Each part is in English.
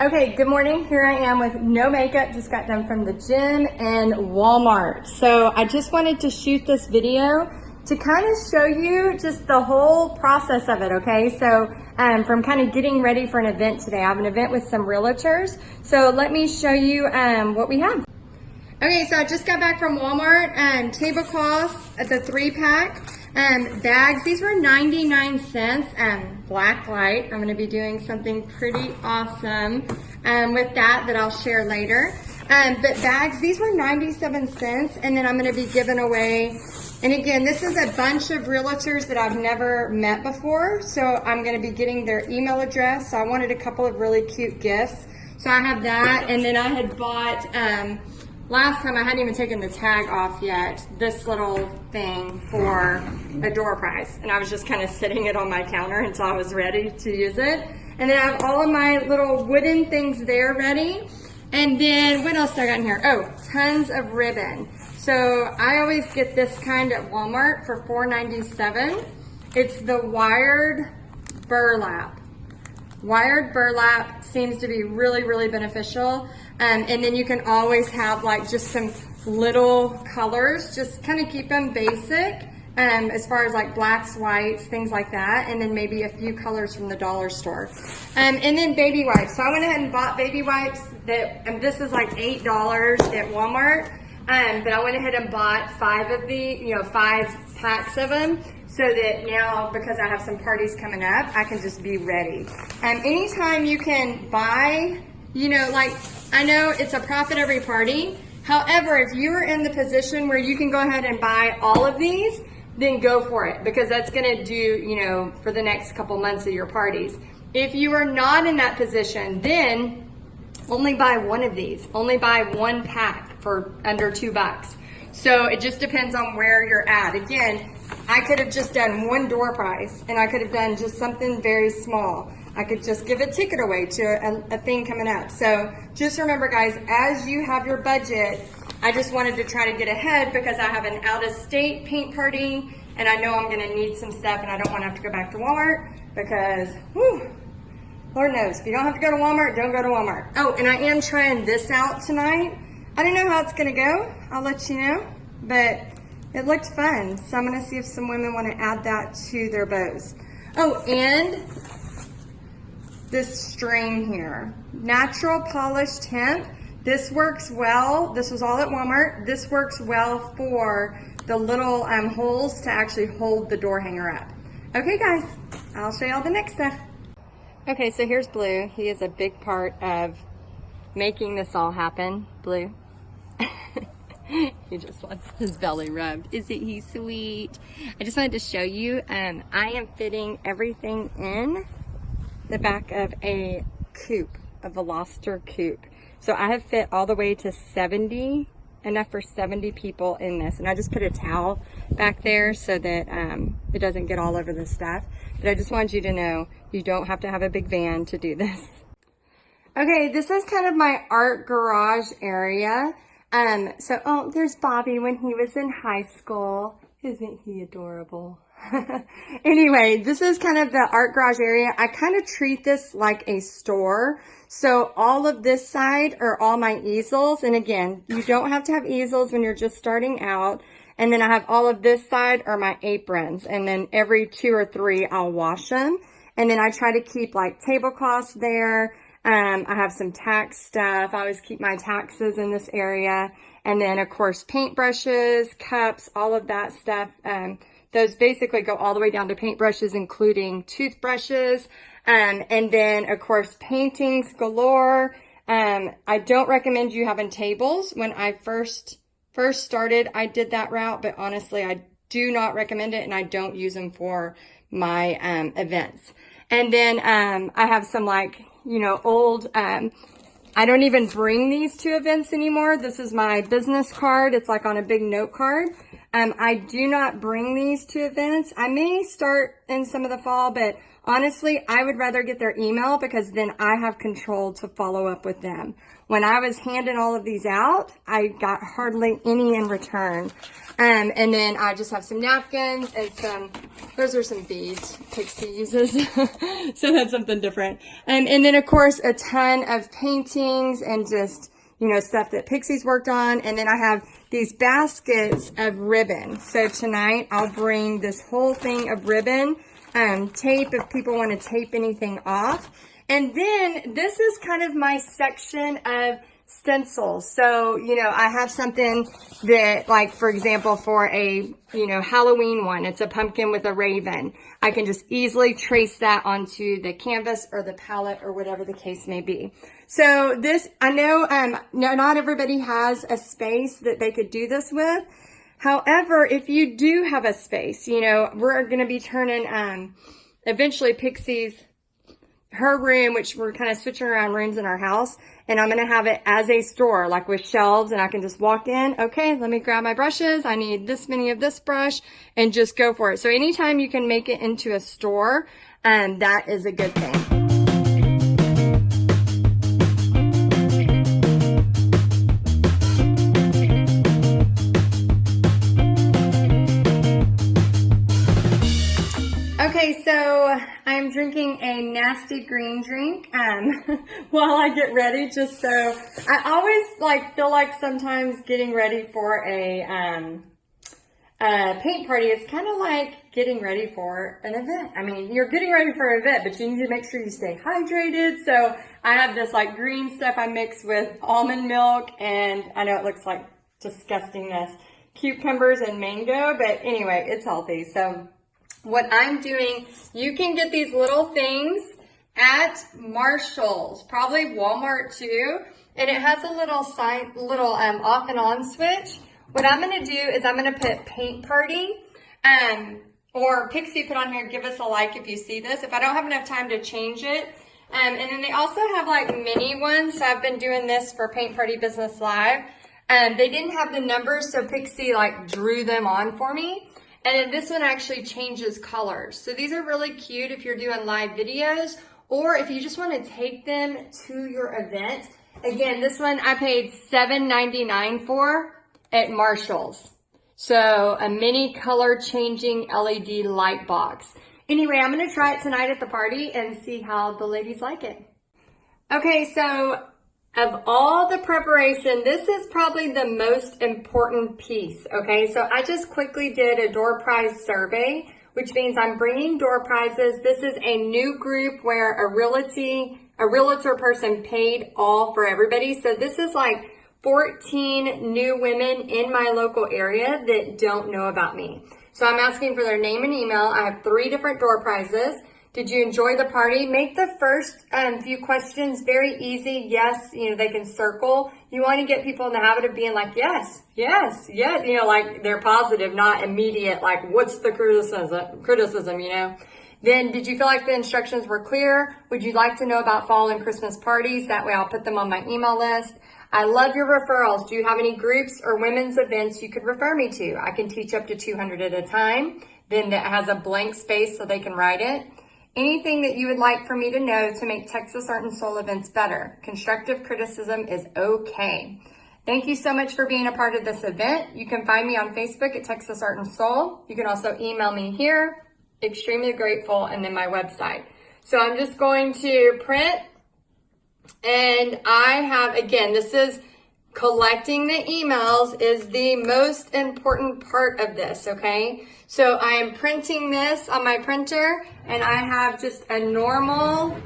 Okay, good morning. Here I am with no makeup, just got done from the gym and Walmart. So I just wanted to shoot this video to kind of show you just the whole process of it, okay? So from kind of getting ready for an event today. I have an event with some realtors. So let me show you what we have. Okay, so I just got back from Walmart, tablecloth at the 3-pack. Bags, these were 99 cents, black light. I'm gonna be doing something pretty awesome with that I'll share later. But bags, these were 97 cents, and then I'm gonna be giving away, and again, this is a bunch of realtors that I've never met before, so I'm gonna be getting their email address. So I wanted a couple of really cute gifts. So I have that, and then I had bought, last time I hadn't even taken the tag off yet, this little thing for a door prize. And I was just kind of sitting it on my counter until I was ready to use it. And then I have all of my little wooden things there ready. And then what else do I got in here? Oh, tons of ribbon. So I always get this kind at Walmart for $4.97. It's the wired burlap. Wired burlap seems to be really, really beneficial. And then you can always have like just some little colors, just kind of keep them basic as far as like blacks, whites, things like that. And then maybe a few colors from the dollar store. And then baby wipes. So I went ahead and bought baby wipes and this is like $8 at Walmart. But I went ahead and bought 5 of the, 5 packs of them. So that now, because I have some parties coming up, I can just be ready. Anytime you can buy, I know it's a profit every party. However, if you're in the position where you can go ahead and buy all of these, then go for it, because that's gonna do, for the next couple months of your parties. If you are not in that position, then only buy one of these. Only buy 1 pack for under $2. So it just depends on where you're at. Again, I could have just done 1 door prize, and I could have done just something very small. I could just give a ticket away to a thing coming up. So just remember, guys, as you have your budget, I just wanted to try to get ahead because I have an out-of-state paint party, and I know I'm gonna need some stuff, and I don't wanna have to go back to Walmart because, whew, Lord knows, if you don't have to go to Walmart, don't go to Walmart. Oh, and I am trying this out tonight. I don't know how it's gonna go. I'll let you know, but it looked fun. So I'm gonna see if some women wanna add that to their bows. Oh, and this string here, natural polished hemp. This works well. This was all at Walmart. This works well for the little holes to actually hold the door hanger up. Okay, guys, I'll show you all the next stuff. Okay, so here's Blue. He is a big part of making this all happen. Blue. He just wants his belly rubbed. Isn't he sweet? I just wanted to show you, I am fitting everything in the back of a coupe, a Veloster coupe. So I have fit all the way to 70, enough for 70 people in this. And I just put a towel back there so that it doesn't get all over the stuff. But I just wanted you to know, you don't have to have a big van to do this. Okay, this is kind of my art garage area. Oh, there's Bobby when he was in high school. Isn't he adorable? Anyway, this is kind of the art garage area. I kind of treat this like a store. So all of this side are all my easels. And again, you don't have to have easels when you're just starting out. And then I have all of this side are my aprons. And then every 2 or 3, I'll wash them. And then I try to keep like tablecloths there. I have some tax stuff. I always keep my taxes in this area. And then of course, paintbrushes, cups, all of that stuff. Those basically go all the way down to paintbrushes, including toothbrushes. And then of course, paintings galore. I don't recommend you having tables. When I first started, I did that route, but honestly, I do not recommend it, and I don't use them for my events. And then I have some old, I don't even bring these to events anymore. This is my business card. It's like on a big note card. I do not bring these to events. I may start in some of the fall, but Honestly, I would rather get their email because then I have control to follow up with them. When I was handing all of these out, I got hardly any in return. And then I just have some napkins and those are some beads Pixie uses. So that's something different. And then of course a ton of paintings and just, you know, stuff that Pixie's worked on. And then I have these baskets of ribbon. So tonight I'll bring this whole thing of ribbon, tape if people want to tape anything off. And then this is kind of my section of stencils. So, you know, I have something that, like, for example, for a, you know, Halloween one, it's a pumpkin with a raven. I can just easily trace that onto the canvas or the palette or whatever the case may be. So this, I know, not everybody has a space that they could do this with. However, if you do have a space, you know, we're going to be turning, eventually her room, which we're kind of switching around rooms in our house, and I'm going to have it as a store, like with shelves, and I can just walk in, okay, let me grab my brushes, I need this many of this brush, and just go for it. So anytime you can make it into a store, that is a good thing. Okay, so I'm drinking a nasty green drink while I get ready, just so I always feel like sometimes getting ready for a paint party is kind of like getting ready for an event. I mean, you're getting ready for an event, but you need to make sure you stay hydrated. So I have this like green stuff I mix with almond milk, and I know it looks like disgustingness, cucumbers and mango, but anyway, it's healthy. So what I'm doing, you can get these little things at Marshall's, probably Walmart too, and it has a little off and on switch. What I'm going to do is I'm going to put paint party, or Pixie put on here, give us a like if you see this, if I don't have enough time to change it. And then they also have like mini ones, so I've been doing this for Paint Party Business Live. They didn't have the numbers, so Pixie like drew them on for me. And then this one actually changes colors. So these are really cute if you're doing live videos, or if you just want to take them to your event. Again, this one I paid $7.99 for at Marshall's. So a mini color changing LED light box. Anyway, I'm going to try it tonight at the party and see how the ladies like it. Okay, so of all the preparation, this is probably the most important piece, okay? So I just quickly did a door prize survey, which means I'm bringing door prizes. This is a new group where a realtor person paid all for everybody. So this is like 14 new women in my local area that don't know about me. So I'm asking for their name and email. I have 3 different door prizes. Did you enjoy the party? Make the first few questions very easy. Yes, you know, they can circle. You want to get people in the habit of being like, yes, yes, yes, you know, like they're positive, not immediate, like what's the criticism, you know? Then did you feel like the instructions were clear? Would you like to know about fall and Christmas parties? That way I'll put them on my email list. I love your referrals. Do you have any groups or women's events you could refer me to? I can teach up to 200 at a time. Then that has a blank space so they can write it. Anything that you would like for me to know to make Texas Art and Soul events better. Constructive criticism is okay. Thank you so much for being a part of this event. You can find me on Facebook at Texas Art and Soul. You can also email me here, extremely grateful, and then my website. So I'm just going to print, and I have, again, this is collecting the emails is the most important part of this, okay? So I am printing this on my printer, and I have just a normal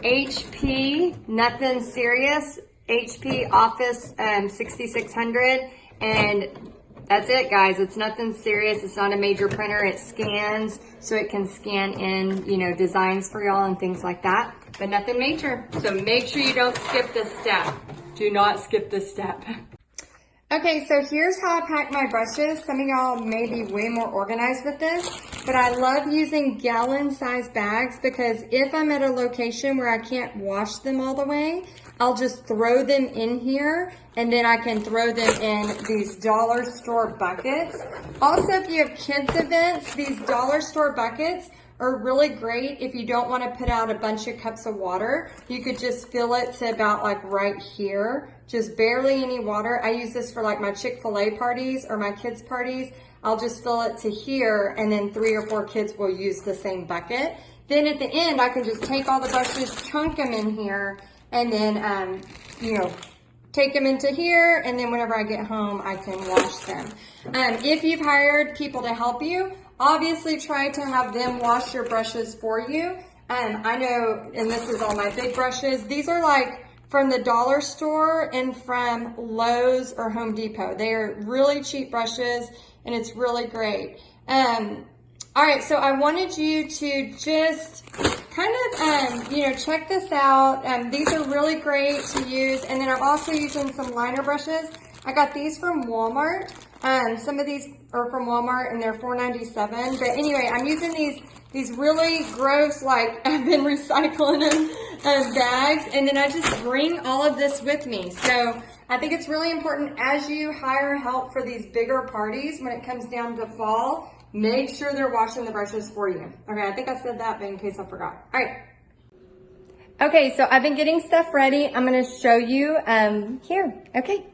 HP, nothing serious, HP Office 6600, and that's it, guys. It's nothing serious. It's not a major printer. It scans, so it can scan in, you know, designs for y'all and things like that, but nothing major. So make sure you don't skip this step. Do not skip this step. Okay, so here's how I pack my brushes. Some of y'all may be way more organized with this, but I love using gallon-sized bags because if I'm at a location where I can't wash them all the way, I'll just throw them in here, and then I can throw them in these dollar store buckets. Also, if you have kids events, these dollar store buckets are really great if you don't want to put out a bunch of cups of water. You could just fill it to about like right here, just barely any water. I use this for like my Chick-fil-A parties or my kids' parties. I'll just fill it to here, and then 3 or 4 kids will use the same bucket. Then at the end, I can just take all the brushes, chunk them in here, and then, you know, take them into here, and then whenever I get home, I can wash them. If you've hired people to help you, obviously try to have them wash your brushes for you. I know, and this is all my big brushes. These are like from the dollar store and from Lowe's or Home Depot. They are really cheap brushes, and it's really great. All right, so I wanted you to just kind of, you know, check this out. These are really great to use. And then I'm also using some liner brushes. I got these from Walmart. Some of these are from Walmart, and they're $4.97. But anyway, I'm using these really gross, like I've been recycling them bags. And then I just bring all of this with me. So I think it's really important as you hire help for these bigger parties when it comes down to fall, make sure they're washing the brushes for you. Okay, I think I said that, but in case I forgot. All right. Okay, so I've been getting stuff ready. I'm gonna show you here, okay.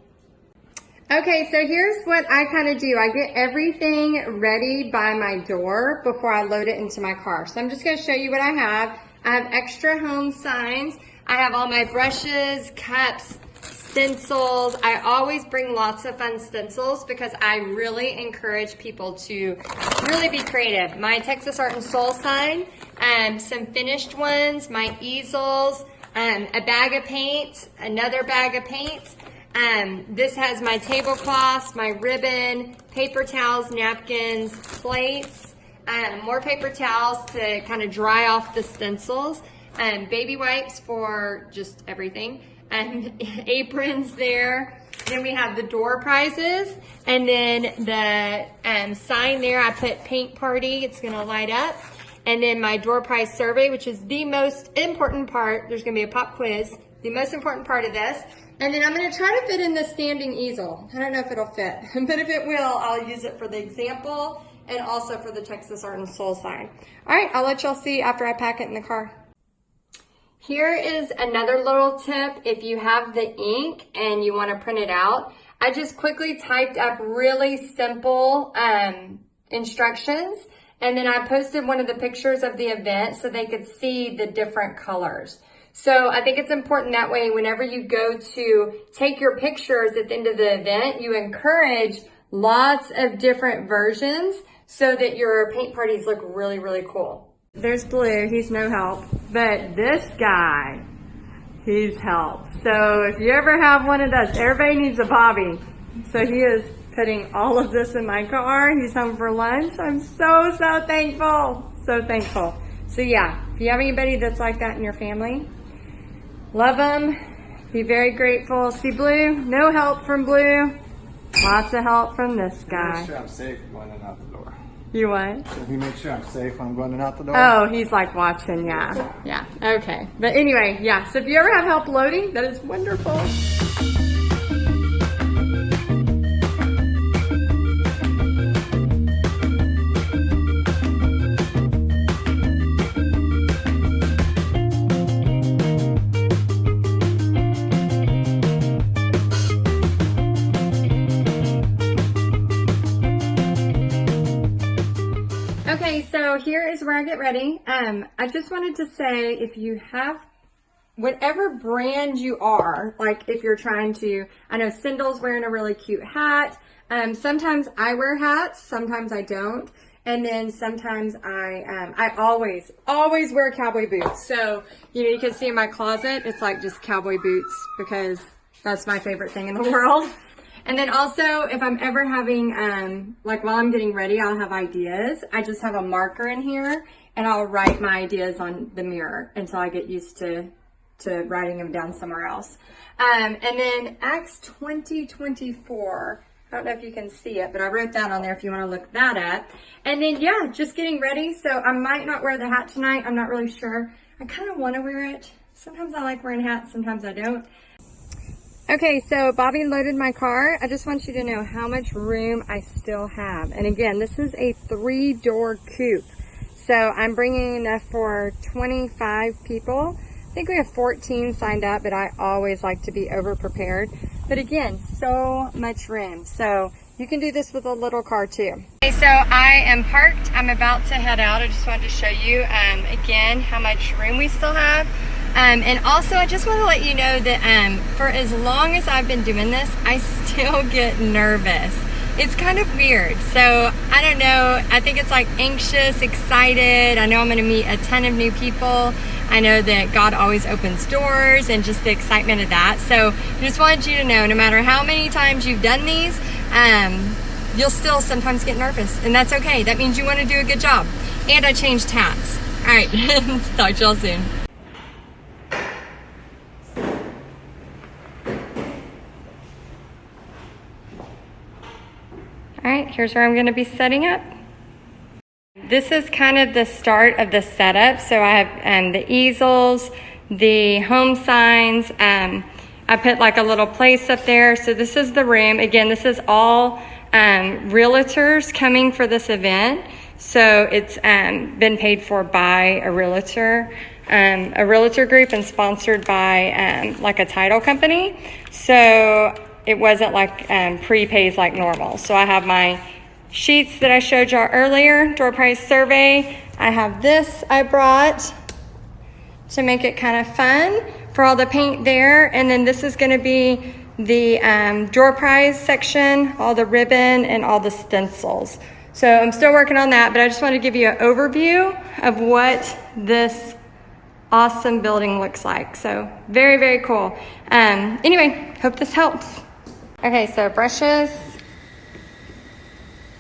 Okay, so here's what I kind of do. I get everything ready by my door before I load it into my car. So I'm just gonna show you what I have. I have extra home signs. I have all my brushes, cups, stencils. I always bring lots of fun stencils because I really encourage people to really be creative. My Texas Art and Soul sign, some finished ones, my easels, a bag of paint, another bag of paint. This has my tablecloths, my ribbon, paper towels, napkins, plates, more paper towels to kind of dry off the stencils, baby wipes for just everything. Aprons there. Then we have the door prizes, and then the sign there, I put paint party, it's gonna light up. And then my door prize survey, which is the most important part. There's gonna be a pop quiz, the most important part of this. And then I'm gonna try to fit in the standing easel. I don't know if it'll fit, but if it will, I'll use it for the example and also for the Texas Art and Soul sign. All right, I'll let y'all see after I pack it in the car. Here is another little tip if you have the ink and you want to print it out. I just quickly typed up really simple instructions, and then I posted one of the pictures of the event so they could see the different colors. So I think it's important that way whenever you go to take your pictures at the end of the event, you encourage lots of different versions so that your paint parties look really, really cool. There's Blue, he's no help, but this guy, he's help. So if you ever have one of those, everybody needs a Bobby. So he is putting all of this in my car. He's home for lunch. I'm so thankful, so thankful. So yeah, if you have anybody that's like that in your family, love them, be very grateful. See Blue, no help from Blue, lots of help from this guy. Make sure I'm safe going in and out the door. You what? So he makes sure I'm safe when I'm going in and out the door. Oh, he's like watching, yeah. Yeah, okay. But anyway, yeah, so if you ever have help loading, that is wonderful. Okay, so here is where I get ready. I just wanted to say, if you have whatever brand you are, like if you're trying to, I know Cindel's wearing a really cute hat. Sometimes I wear hats, sometimes I don't. And then sometimes I always wear cowboy boots. So, you can see in my closet, it's like just cowboy boots because that's my favorite thing in the world. And then also, if I'm ever having, like while I'm getting ready, I'll have ideas. I just have a marker in here and I'll write my ideas on the mirror until I get used to writing them down somewhere else. And then Acts 20:24. I don't know if you can see it, but I wrote that on there if you want to look that up. And then, yeah, just getting ready. So I might not wear the hat tonight. I'm not really sure. I kind of want to wear it. Sometimes I like wearing hats, sometimes I don't. Okay, so Bobby loaded my car. I just want you to know how much room I still have. And again, this is a 3-door coupe. So I'm bringing enough for 25 people. I think we have 14 signed up, but I always like to be over prepared. But again, so much room. So you can do this with a little car too. Okay, so I am parked. I'm about to head out. I just wanted to show you again how much room we still have. And also I just want to let you know that for as long as I've been doing this, I still get nervous. It's kind of weird. So I don't know, I think it's like anxious, excited. I know I'm gonna meet a ton of new people. I know that God always opens doors and just the excitement of that. So I just wanted you to know, no matter how many times you've done these, you'll still sometimes get nervous, and that's okay. That means you want to do a good job. And I changed hats. All right, talk to y'all soon. All right, here's where I'm going to be setting up. This is kind of the start of the setup. So I have the easels, the home signs. I put like a little place up there. So this is the room. Again, this is all realtors coming for this event. So it's been paid for by a realtor group and sponsored by like a title company. So it wasn't like prepays like normal. So I have my sheets that I showed y'all earlier, door price survey. I have this I brought to make it kind of fun for all the paint there. And then this is gonna be the door prize section, all the ribbon and all the stencils. So I'm still working on that, but I just want to give you an overview of what this awesome building looks like. So very, very cool. Anyway, hope this helps. Okay, so brushes,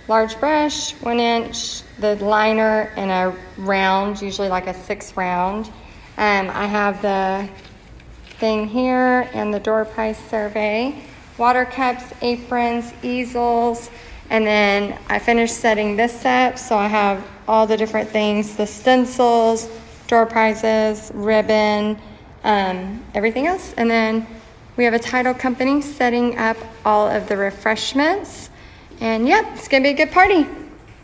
large brush, 1 inch, the liner in a round, usually like a 6 round. I have the thing here and the door price survey, water cups, aprons, easels, and then I finished setting this up. So I have all the different things, the stencils, door prizes, ribbon, everything else. And then we have a title company setting up all of the refreshments. And yep, it's gonna be a good party.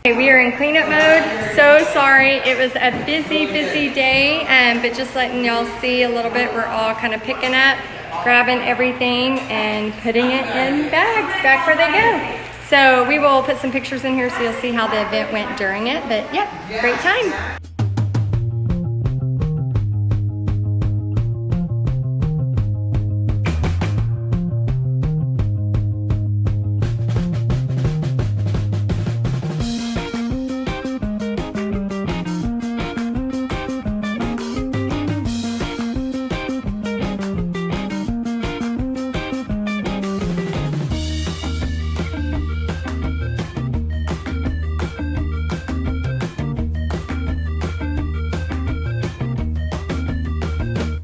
Okay, we are in cleanup mode. So sorry, it was a busy day, but just letting y'all see a little bit, we're all kind of picking up, grabbing everything and putting it in bags back where they go. So we will put some pictures in here so you'll see how the event went during it, but yeah, great time.